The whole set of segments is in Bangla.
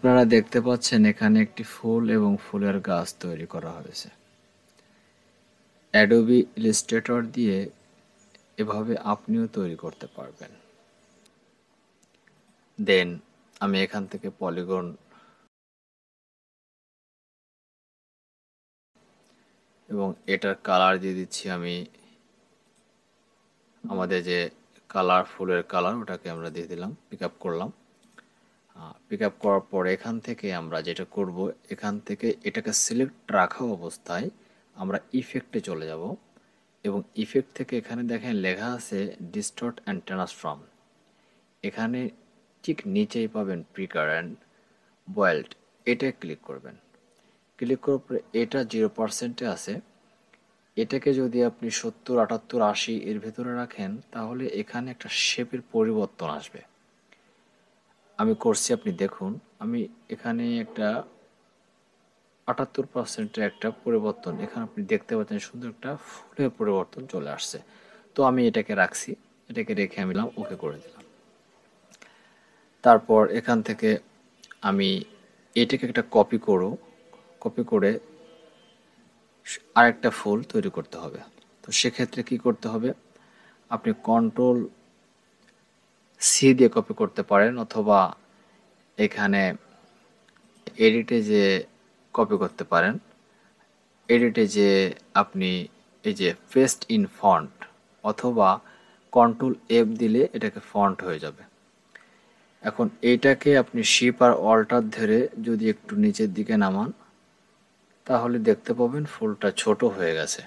আপনারা দেখতে পাচ্ছেন এখানে একটি ফুল এবং ফুলের গাছ তৈরি করা হয়েছে। অ্যাডোবি ইলাস্ট্রেটর দিয়ে এভাবে আপনিও তৈরি করতে পারবেন। দেন আমি এখান থেকে পলিগন এবং এটার কালার দিয়ে দিচ্ছি আমি আমাদের যে কালার ফুলের কালার ওটাকে আমরা দিয়ে দিলাম, পিক আপ করলাম। পিক আপ করার পর এখান থেকে আমরা যেটা করব, এখান থেকে এটাকে সিলেক্ট রাখা অবস্থায় আমরা ইফেক্টে চলে যাব এবং ইফেক্ট থেকে এখানে দেখেন লেখা আছে ডিস্টর্ট অ্যান্ড ট্রান্সফর্ম। এখানে ঠিক নিচেই পাবেন প্রিকার অ্যান্ড বয়েলড, এটা ক্লিক করবেন। ক্লিক করার পরে এটা 0%-এ আছে। এটাকে যদি আপনি 70, 78, 80 এর ভেতরে রাখেন তাহলে এখানে একটা শেপের পরিবর্তন আসবে। আমি করছি, আপনি দেখুন। আমি এখানে একটা 78%-এর একটা পরিবর্তন এখানে আপনি দেখতে পাচ্ছেন, সুন্দর একটা ফুলের পরিবর্তন চলে আসছে। তো আমি এটাকে রাখছি, এটাকে রেখে আমি ওকে করে দিলাম। তারপর এখান থেকে আমি এটাকে একটা কপি করে আরেকটা ফুল তৈরি করতে হবে। তো সেক্ষেত্রে কি করতে হবে, আপনি কন্ট্রোল সি দিয়ে কপি করতে পারেন, অথবা এখানে এডিটে যে কপি করতে পারেন। এডিটে যে আপনি এই যে পেস্ট ইন ফন্ট অথবা কন্ট্রোল এফ দিলে এটাকে ফন্ট হয়ে যাবে। এখন এইটাকে আপনি শিপ আর অল্টার ধরে যদি একটু নিচের দিকে নামান তাহলে দেখতে পাবেন ফুলটা ছোট হয়ে গেছে।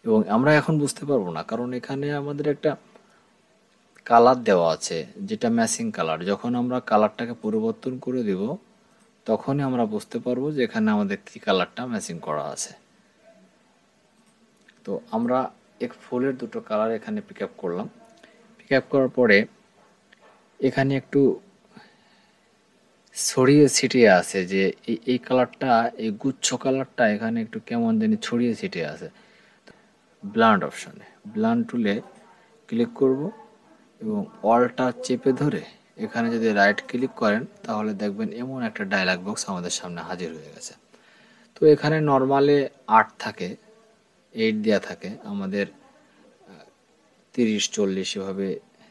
এবং আমরা এখন বুঝতে পারবো না, কারণ এখানে আমাদের একটা কালার দেওয়া আছে যেটা ম্যাচিং কালার। যখন আমরা কালারটাকে পরিবর্তন করে দিব তখনই আমরা বুঝতে পারবো যে এখানে আমাদের কি কালারটা ম্যাচিং করা আছে। তো আমরা এক ফুলের দুটো কালার এখানে পিক আপ করলাম। পিক আপ করার পরে এখানে একটু ছড়িয়ে ছিটিয়ে আছে যে এই কালারটা, এই গুচ্ছ কালারটা এখানে একটু কেমন জানি ছড়িয়ে ছিটিয়ে আছে। ব্লান্ড অপশানে ব্লান্ড টুলে ক্লিক করব এবং অলটা চেপে ধরে এখানে যদি রাইট ক্লিক করেন তাহলে দেখবেন এমন একটা ডায়লগ বক্স আমাদের সামনে হাজির হয়ে গেছে। তো এখানে নর্মালে 8 থাকে, 8 দেওয়া থাকে। আমাদের 30, 40 এভাবে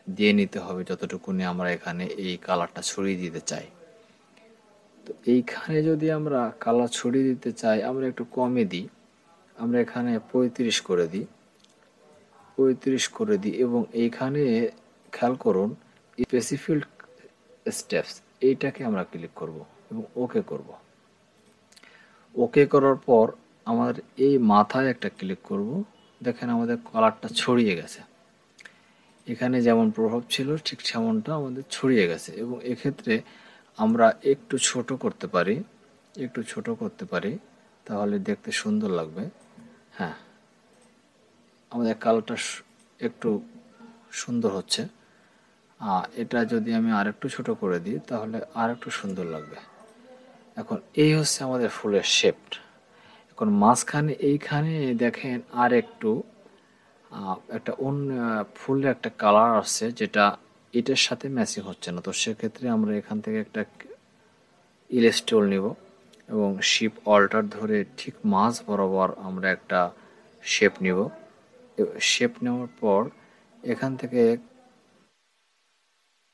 দিয়ে নিতে হবে যতটুকুনি আমরা এখানে এই কালারটা ছড়িয়ে দিতে চাই। তো এইখানে যদি আমরা কালার ছড়িয়ে দিতে চাই আমরা একটু কমে দিই, আমরা এখানে 35 করে দিই, 35 করে দিই এবং এইখানে খেয়াল করুন স্পেসিফিক স্টেপস, এইটাকে আমরা ক্লিক করব এবং ওকে করব। ওকে করার পর আমাদের এই মাথায় একটা ক্লিক করব। দেখেন আমাদের কালারটা ছড়িয়ে গেছে, এখানে যেমন প্রভাব ছিল ঠিক তেমনটা আমাদের ছড়িয়ে গেছে। এবং এক্ষেত্রে আমরা একটু ছোট করতে পারি, একটু ছোট করতে পারি, তাহলে দেখতে সুন্দর লাগবে। হ্যাঁ, আমাদের কালারটা একটু সুন্দর হচ্ছে। এটা যদি আমি আরেকটু ছোট করে দিই তাহলে আরেকটু সুন্দর লাগবে। এখন এই হচ্ছে আমাদের ফুলের শেপ। এখন মাঝখানে এইখানে দেখেন আর একটু একটা অন্য ফুলের একটা কালার আসছে যেটা এটার সাথে ম্যাচিং হচ্ছে না। তো সেক্ষেত্রে আমরা এখান থেকে একটা ইরেজ টুল নিব এবং শিপ অল্টার ধরে ঠিক মাঝ বরাবর আমরা একটা শেপ নিব। শেপ নেওয়ার পর এখান থেকে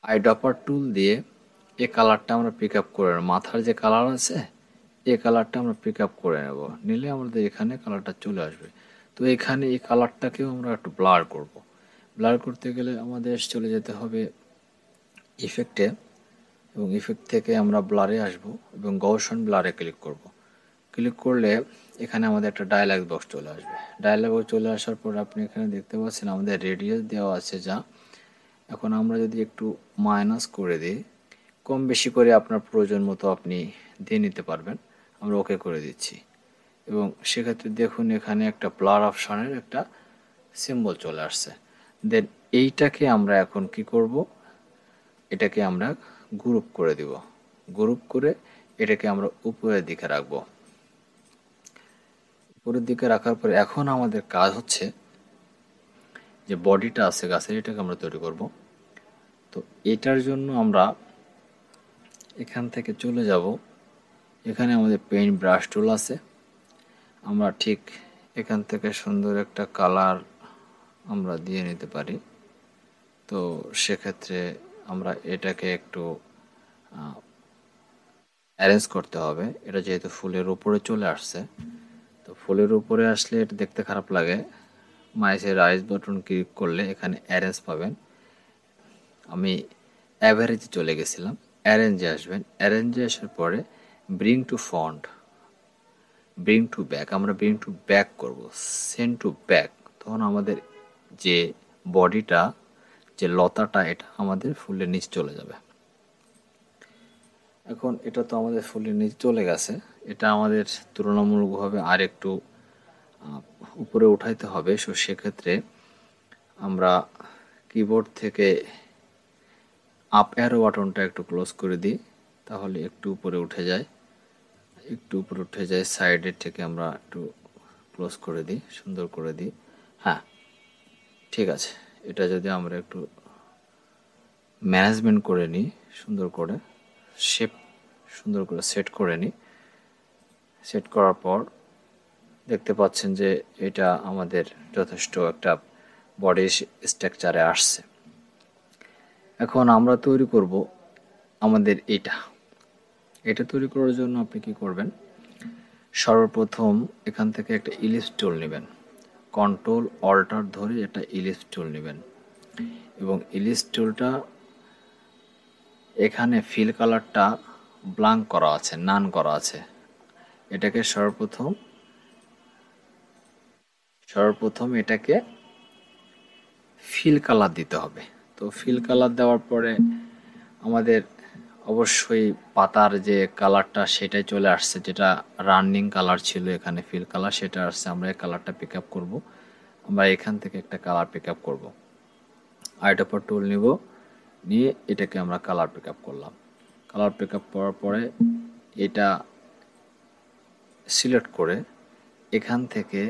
আইড্রপার টুল দিয়ে এই কালারটা আমরা পিক আপ করে নেব। মাথার যে কালার আছে এই কালারটা আমরা পিক আপ করে নেব, নিলে আমাদের এখানে কালারটা চলে আসবে। তো এখানে এই কালারটাকেও আমরা একটু ব্লার করব। ব্লার করতে গেলে আমাদের চলে যেতে হবে ইফেক্টে এবং ইফেক্ট থেকে আমরা ব্লারে আসব এবং গউশন ব্লারে ক্লিক করব। ক্লিক করলে এখানে আমাদের একটা ডায়ালগ বক্স চলে আসবে। ডায়ালগ বক্স চলে আসার পর আপনি এখানে দেখতে পাচ্ছেন আমাদের রেডিয়াস দেওয়া আছে যা। এখন আমরা যদি একটু মাইনাস করে দিই, কম বেশি করে আপনার প্রয়োজন মতো আপনি দিয়ে নিতে পারবেন। আমরা ওকে করে দিচ্ছি এবং সেক্ষেত্রে দেখুন এখানে একটা ব্লার অপশানের একটা সিম্বল চলে আসছে। দেন এইটাকে আমরা এখন কি করব, এটাকে আমরা গ্রুপ করে দিব। গ্রুপ করে এটাকে আমরা উপরের দিকে রাখব। উপরের দিকে রাখার পরে এখন আমাদের কাজ হচ্ছে যে বডিটা আছে গাছের, এটাকে আমরা তৈরি করব। তো এটার জন্য আমরা এখান থেকে চলে যাব, এখানে আমাদের পেইন্ট ব্রাশ টুল আছে। আমরা ঠিক এখান থেকে সুন্দর একটা কালার আমরা দিয়ে নিতে পারি। তো সেক্ষেত্রে আমরা এটাকে একটু অ্যারেঞ্জ করতে হবে। এটা যেহেতু ফুলের উপরে চলে আসছে, তো ফুলের উপরে আসলে এটা দেখতে খারাপ লাগে। মাইসের রাইস বাটন ক্লিক করলে এখানে অ্যারেঞ্জ পাবেন। আমি অ্যাভারেজে চলে গেছিলাম, অ্যারেঞ্জে আসবেন। অ্যারেঞ্জে আসার পরে bring to font, bring to back, আমরা ব্রিং টু ব্যাক করব, সেন্ড টু ব্যাক। তখন আমাদের যে বডিটা, যে লতাটা, এটা আমাদের ফুলের নিচ চলে যাবে। এখন এটা তো আমাদের ফুলের নিচ চলে গেছে, এটা আমাদের তুলনামূলকভাবে আর একটু উপরে উঠাইতে হবে। সো সেক্ষেত্রে আমরা কিবোর্ড থেকে আপ অ্যারো বাটনটা একটু ক্লোজ করে দিই, তাহলে একটু উপরে উঠে যায়, একটু উপরে উঠে যায়। সাইডের থেকে আমরা একটু ক্লোজ করে দিই, সুন্দর করে দিই। হ্যাঁ, ঠিক আছে। এটা যদি আমরা একটু ম্যানেজমেন্ট করে নিই, সুন্দর করে শেপ সুন্দর করে সেট করে নিই। সেট করার পর দেখতে পাচ্ছেন যে এটা আমাদের যথেষ্ট একটা বডি স্ট্রাকচারে আসছে। এখন আমরা তৈরি করব আমাদের এটা তৈরি করার জন্য আপনি কি করবেন, সর্বপ্রথম এখান থেকে একটা ইলিপস টুল নেবেন, কন্ট্রোল অল্টার ধরে একটা ইলিপস টুল নেবেন, এবং ইলিপস টুলটা এখানে ফিল কালারটা ব্ল্যাঙ্ক করা আছে, নান করা আছে। এটাকে সর্বপ্রথম এটাকে ফিল কালার দিতে হবে। তো ফিল কালার দেওয়ার পরে আমাদের অবশ্যই পাতার যে কালারটা সেটাই চলে আসছে, যেটা রানিং কালার ছিল এখানে ফিল কালার, সেটা আসছে। আমরা এই কালারটা পিক আপ করবো, আমরা এখান থেকে একটা কালার পিক আপ করবো। আইডাপার টুল নিব, নিয়ে এটাকে আমরা কালার পিক আপ করলাম। কালার পিক আপ করার পরে এটা সিলেক্ট করে এখান থেকে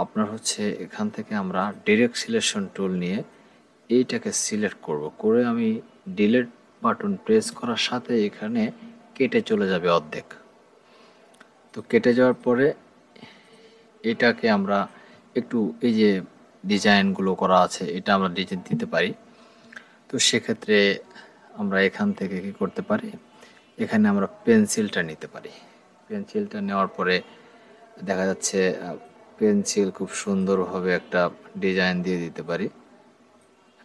আপনার হচ্ছে এখান থেকে আমরা ডিরেক্ট সিলেকশন টুল নিয়ে এইটাকে সিলেক্ট করব, করে আমি ডিলিট বাটন প্রেস করার সাথে এখানে কেটে চলে যাবে অর্ধেক। তো কেটে যাওয়ার পরে এটাকে আমরা একটু, এই যে ডিজাইনগুলো করা আছে, এটা আমরা ডিজাইন দিতে পারি। তো সেক্ষেত্রে আমরা এখান থেকে কি করতে পারি, এখানে আমরা পেন্সিলটা নিতে পারি। পেন্সিলটা নেওয়ার পরে দেখা যাচ্ছে পেন্সিল খুব সুন্দরভাবে একটা ডিজাইন দিয়ে দিতে পারি।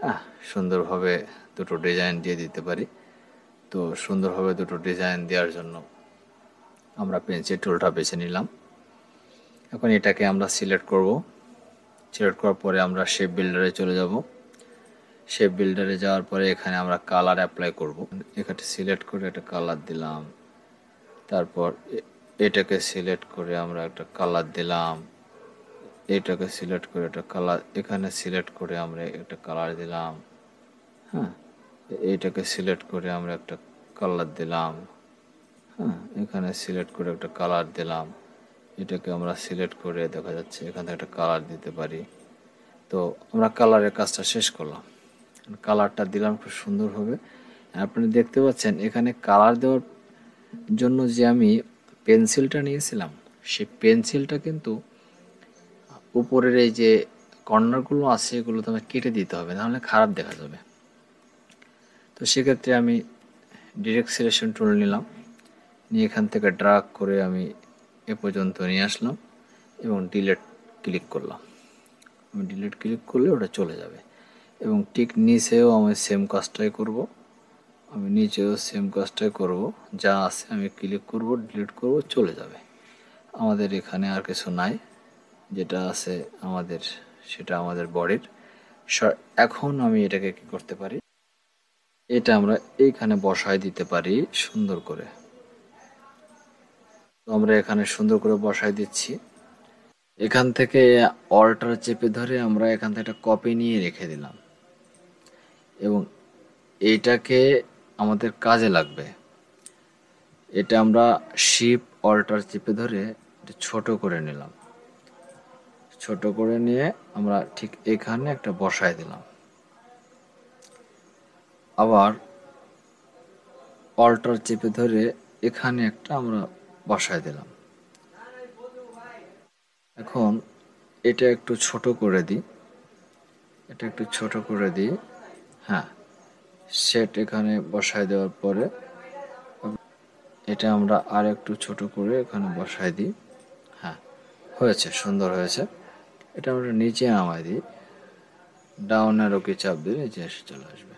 হ্যাঁ, সুন্দরভাবে দুটো ডিজাইন দিয়ে দিতে পারি। তো সুন্দরভাবে দুটো ডিজাইন দেওয়ার জন্য আমরা পেন্সিল টুলটা বেছে নিলাম। এখন এটাকে আমরা সিলেক্ট করব। সিলেক্ট করার পরে আমরা শেপ বিল্ডারে চলে যাব। শেপ বিল্ডারে যাওয়ার পরে এখানে আমরা কালার অ্যাপ্লাই করব। এখানে সিলেক্ট করে একটা কালার দিলাম, তারপর এটাকে সিলেক্ট করে আমরা একটা কালার দিলাম, এটাকে সিলেক্ট করে একটা কালার, এখানে সিলেক্ট করে আমরা একটা কালার দিলাম। হ্যাঁ, এইটাকে সিলেক্ট করে আমরা একটা কালার দিলাম। হ্যাঁ, এখানে সিলেক্ট করে একটা কালার দিলাম। এটাকে আমরা সিলেক্ট করে দেখা যাচ্ছে এখানে একটা কালার দিতে পারি। তো আমরা কালারের কাজটা শেষ করলাম, কালারটা দিলাম খুব সুন্দরভাবে। আপনি দেখতে পাচ্ছেন এখানে কালার দেওয়ার জন্য যে আমি পেন্সিলটা নিয়েছিলাম, সেই পেন্সিলটা কিন্তু উপরের এই যে কর্নারগুলো আছে এগুলো তো আমাকে কেটে দিতে হবে, নাহলে খারাপ দেখা যাবে। তো সেক্ষেত্রে আমি ডিরেক্ট সিলেকশন টুল নিলাম, নিয়ে এখান থেকে ড্রাগ করে আমি এ পর্যন্ত নিয়ে আসলাম এবং ডিলিট ক্লিক করলাম। আমি ডিলিট ক্লিক করলে ওটা চলে যাবে। এবং ঠিক নিচেও আমি সেম কাজটাই করব, আমি নিচেও সেম কাজটাই করব। যা আছে আমি ক্লিক করব, ডিলিট করব, চলে যাবে। আমাদের এখানে আর কিছু নাই, যেটা আছে আমাদের সেটা আমাদের বডির। এখন আমি এটাকে কি করতে পারি, এটা আমরা এইখানে বসায় দিতে পারি সুন্দর করে। তো আমরা এখানে সুন্দর করে বসায় দিচ্ছি। এখান থেকে অল্টার চেপে ধরে আমরা এখান থেকে একটা কপি নিয়ে রেখে দিলাম, এবং এইটাকে আমাদের কাজে লাগবে। এটা আমরা শিফট অল্টার চেপে ধরে ছোট করে নিলাম, ছোট করে নিয়ে আমরা ঠিক এখানে একটা বসায় দিলাম। আবার অল্টার চেপে ধরে এখানে একটা আমরা বসায় দিলাম। এখন এটা একটু ছোট করে দিই, এটা একটু ছোট করে দিই। হ্যাঁ, সেট এখানে বসায় দেওয়ার পরে এটা আমরা আর একটু ছোট করে এখানে বসায় দিই। হ্যাঁ, হয়েছে, সুন্দর হয়েছে। এটা আমরা নিচে নামাই দিই, ডাউন অ্যারো কি চাপ দিলে নিচে এসে চলে আসবে।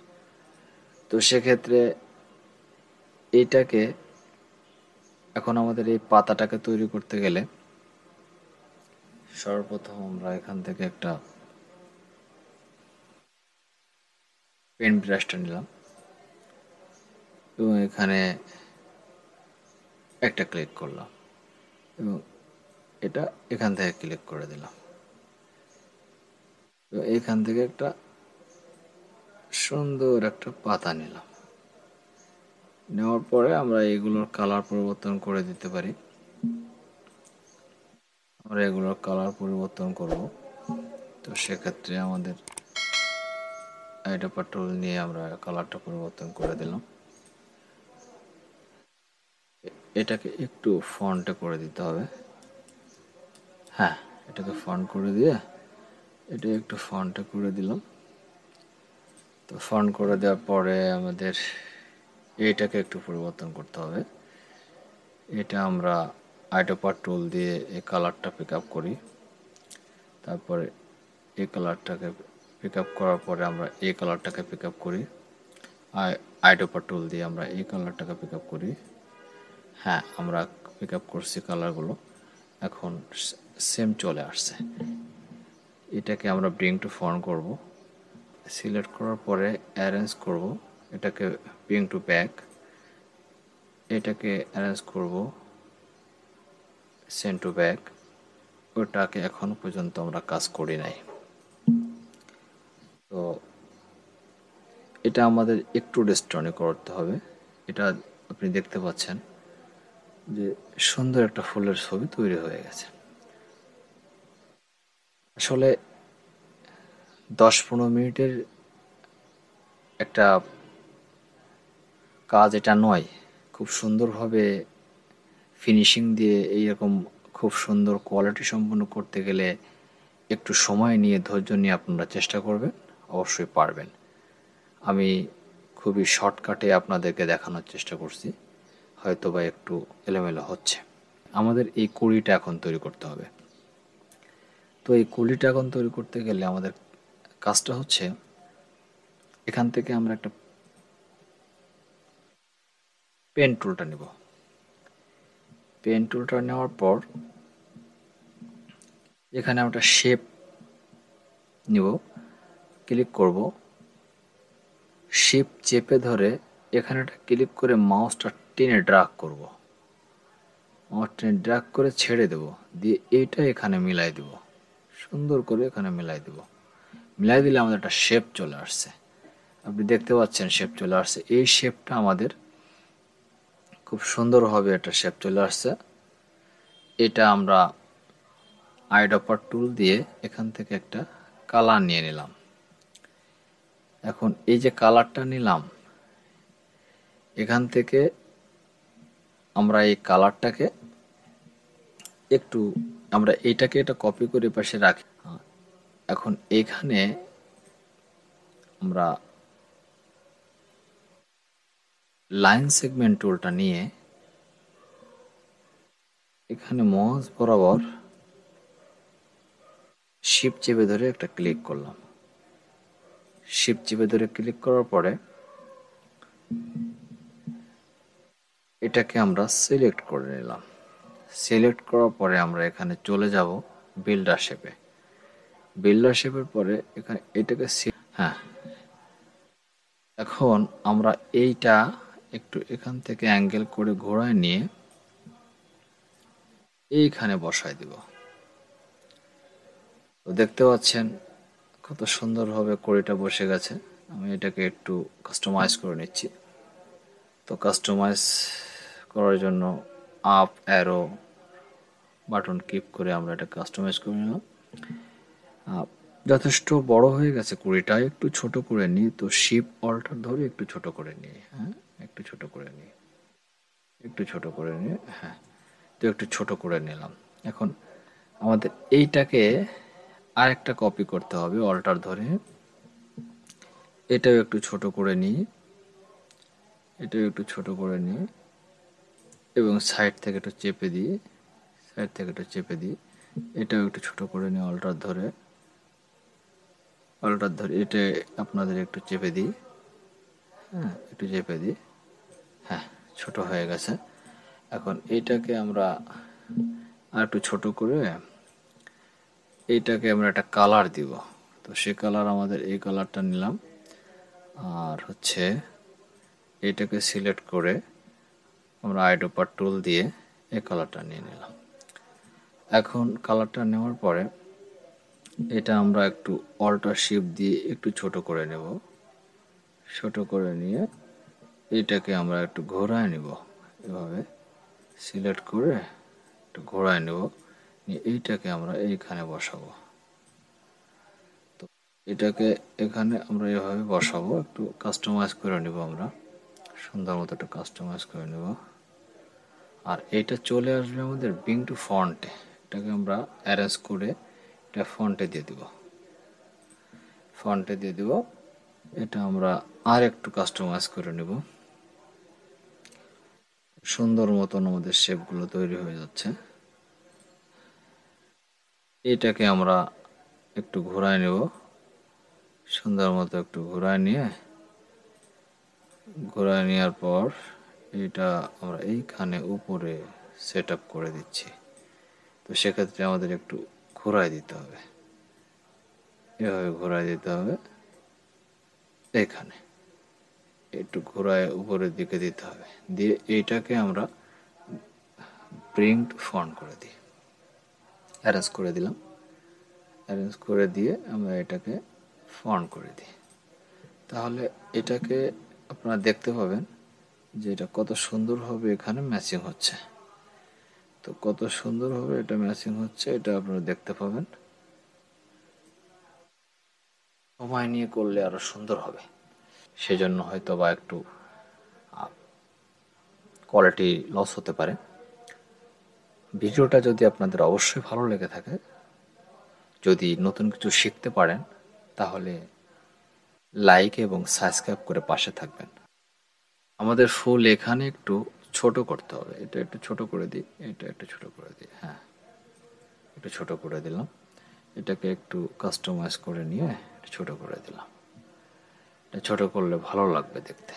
তো সেক্ষেত্রে এইটাকে এখন আমাদের এই পাতাটাকে তৈরি করতে গেলে সর্বপ্রথম আমরা এখান থেকে একটা পেন ব্রাশটা নিলাম এবং এখানে একটা ক্লিক করলাম এবং এটা এখান থেকে ক্লিক করে দিলাম। তো এইখান থেকে একটা সুন্দর একটা পাতা নিলাম। নেওয়ার পরে আমরা এগুলোর কালার পরিবর্তন করে দিতে পারি। আমরা এগুলোর কালার পরিবর্তন করব। তো সেক্ষেত্রে আমাদের আইডেপা টুল নিয়ে আমরা কালারটা পরিবর্তন করে দিলাম। এটাকে একটু ফন্টে করে দিতে হবে। হ্যাঁ, এটাকে ফন্ট করে দিয়ে এটা একটু ফন্টে করে দিলাম। তো ফন্ট করে দেওয়ার পরে আমাদের এইটাকে একটু পরিবর্তন করতে হবে। এটা আমরা আইডেপা টুল দিয়ে এই কালারটা পিক আপ করি। তারপরে এই কালারটাকে পিক আপ করার পরে আমরা এই কালারটাকে পিক আপ করি। আইডেপা টুল দিয়ে আমরা এই কালারটাকে পিক আপ করি। হ্যাঁ, আমরা পিক আপ করছি কালারগুলো, এখন সেম চলে আসছে। এটাকে আমরা ব্রিং টু ফ্রন্ট করব। সিলেক্ট করার পরে অ্যারেঞ্জ করব, এটাকে ব্রিং টু ব্যাক, এটাকে অ্যারেঞ্জ করব সেন্ড টু ব্যাক। ওটাকে এখন পর্যন্ত আমরা কাজ করি নাই। তো এটা আমাদের একটু ডিস্টর্নি করতে হবে। এটা আপনি দেখতে পাচ্ছেন যে সুন্দর একটা ফুলের ছবি তৈরি হয়ে গেছে। আসলে 10-15 মিনিটের একটা কাজ এটা নয়। খুব সুন্দরভাবে ফিনিশিং দিয়ে এইরকম খুব সুন্দর কোয়ালিটি সম্পন্ন করতে গেলে একটু সময় নিয়ে ধৈর্য নিয়ে আপনারা চেষ্টা করবেন, অবশ্যই পারবেন। আমি খুবই শর্টকাটে আপনাদেরকে দেখানোর চেষ্টা করছি, হয়তো বা একটু এলোমেলো হচ্ছে। আমাদের এই কুড়িটা এখন তৈরি করতে হবে। তো এই কুড়িটা এখন তৈরি করতে গেলে আমাদের কাজটা হচ্ছে এখান থেকে আমরা একটা পেন টুলটা নেব। পেন টুলটা নেওয়ার পর এখানে আমরা শেপ নিব, ক্লিক করব, শিফট চেপে ধরে এখানে একটা ক্লিক করে মাউসটা টেনে ড্র্যাগ করব। মাউস টেনে ড্র্যাগ করে ছেড়ে দেব, দিয়ে এইটা এখানে মিলাই দেব, সুন্দর করে এখানে মিলাই দেব। মিলাই দিলে আমাদের একটা শেপ চলে আসছে। আপনি দেখতে পাচ্ছেন শেপ চলে আসছে। এই শেপটা আমাদের খুব সুন্দরভাবে একটা শেপ চলে আসছে। এটা আমরা আইডপার টুল দিয়ে এখান থেকে একটা কালার নিয়ে নিলাম। এখন এই যে কালারটা নিলাম, এখান থেকে আমরা এই কালারটাকে একটু আমরা এইটাকে এটা কপি করে পাশে রাখি। এখন এখানে আমরা লাইন সেগমেন্ট টুলটা নিয়ে এখানে মাউস বরাবর শিফট চেপে ধরে একটা ক্লিক করলাম। শিফট চেপে ধরে ক্লিক করার পরে এটাকে আমরা সিলেক্ট করে নিলাম। সিলেক্ট করার পরে আমরা এখানে চলে যাব বিল্ডার শেপে। বিল্ডার শেপের পরে এখানে এটাকে হ্যাঁ, এখন আমরা এইটা একটু এখান থেকে অ্যাঙ্গেল করে ঘোরায় নিয়ে এইখানে বসায় দিব। তো দেখতে পাচ্ছেন কত সুন্দরভাবে কড়িটা বসে গেছে। আমি এটাকে একটু কাস্টমাইজ করে নিচ্ছি। তো কাস্টমাইজ করার জন্য আপ অ্যারো বাটন ক্লিক করে আমরা এটা কাস্টমাইজ করে নিলাম। যথেষ্ট বড় হয়ে গেছে কুড়িটা, একটু ছোট করে নিই। তো শিপ অল্টার ধরে একটু ছোট করে নিই। হ্যাঁ, একটু ছোট করে নিই, একটু ছোট করে নিয়ে, হ্যাঁ, তো একটু ছোট করে নিলাম। এখন আমাদের এইটাকে আরেকটা কপি করতে হবে, অল্টার ধরে এটাও একটু ছোট করে নিই, এটাও একটু ছোট করে নিই, এবং সাইড থেকে একটু চেপে দিই, সাইড থেকে একটু চেপে দিই, এটাও একটু ছোট করে নিই, অল্টার ধরে, অল্টার ধরে এটা আপনাদের একটু চেপে দিই, হ্যাঁ, একটু চেপে দিই, হ্যাঁ, ছোট হয়ে গেছে। এখন এইটাকে আমরা আর একটু ছোট করে এইটাকে আমরা একটা কালার দিব। তো সে কালার আমাদের এই কালারটা নিলাম, আর হচ্ছে এইটাকে সিলেক্ট করে আমরা আইডোপার টুল দিয়ে এই কালারটা নিয়ে নিলাম। এখন কালারটা নেওয়ার পরে এটা আমরা একটু অল্টার শিফট দিয়ে একটু ছোট করে নেব, ছোট করে নিয়ে এটাকে আমরা একটু ঘোরায় নেব, এভাবে সিলেক্ট করে একটু ঘোরায় নেব, নিয়ে এইটাকে আমরা এইখানে বসাবো। তো এটাকে এখানে আমরা এভাবে বসাবো, একটু কাস্টমাইজ করে নেব, আমরা সুন্দর মতো একটু কাস্টমাইজ করে নেব। আর এটা চলে আসবে আমাদের বিং টু ফন্টে, এটাকে আমরা অ্যারেঞ্জ করে এটা ফন্টে দিয়ে দিব, ফন্টে দিয়ে দিব। এটা আমরা আর একটু কাস্টমাইজ করে নেব, সুন্দর মতন আমাদের শেপগুলো তৈরি হয়ে যাচ্ছে। এটাকে আমরা একটু ঘোরায় নেব, সুন্দর মতো একটু ঘোরায় নিয়ে, ঘোরায় নেওয়ার পর এটা আমরা এইখানে উপরে সেট আপ করে দিচ্ছি। তো সেক্ষেত্রে আমাদের একটু ঘোরায় দিতে হবে, এভাবে ঘোরায় দিতে হবে, এখানে একটু ঘোরায় উপরের দিকে দিতে হবে, দিয়ে এইটাকে আমরা ব্রিং টু ফন্ট করে দিই, অ্যারেঞ্জ করে দিলাম, অ্যারেঞ্জ করে দিয়ে আমরা এটাকে ফন্ট করে দিই। তাহলে এটাকে আপনারা দেখতে পাবেন যে এটা কত সুন্দরভাবে এখানে ম্যাচিং হচ্ছে। তো কত সুন্দরভাবে এটা ম্যাচিং হচ্ছে এটা আপনারা দেখতে পাবেন। সময় নিয়ে করলে আরো সুন্দর হবে, সেজন্য হয়তো বা একটু কোয়ালিটি লস হতে পারে। ভিডিওটা যদি আপনাদের অবশ্যই ভালো লেগে থাকে, যদি নতুন কিছু শিখতে পারেন, তাহলে লাইক এবং সাবস্ক্রাইব করে পাশে থাকবেন। আমাদের ফুল এখানে একটু ছোট করতে হবে, এটা একটু ছোট করে দিই, এটা একটু ছোট করে দিই, হ্যাঁ, একটু ছোট করে দিলাম। এটাকে একটু কাস্টমাইজ করে নিয়ে একটু ছোট করে দিলাম, এটা ছোট করলে ভালো লাগবে দেখতে।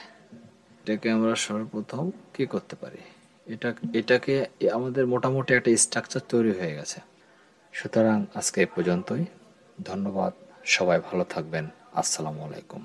এটাকে আমরা সর্বপ্রথম কি করতে পারি, এটাকে আমাদের মোটামুটি একটা স্ট্রাকচার তৈরি হয়ে গেছে। সুতরাং আজকে এ পর্যন্তই, ধন্যবাদ, সবাই ভালো থাকবেন, আসসালামু আলাইকুম।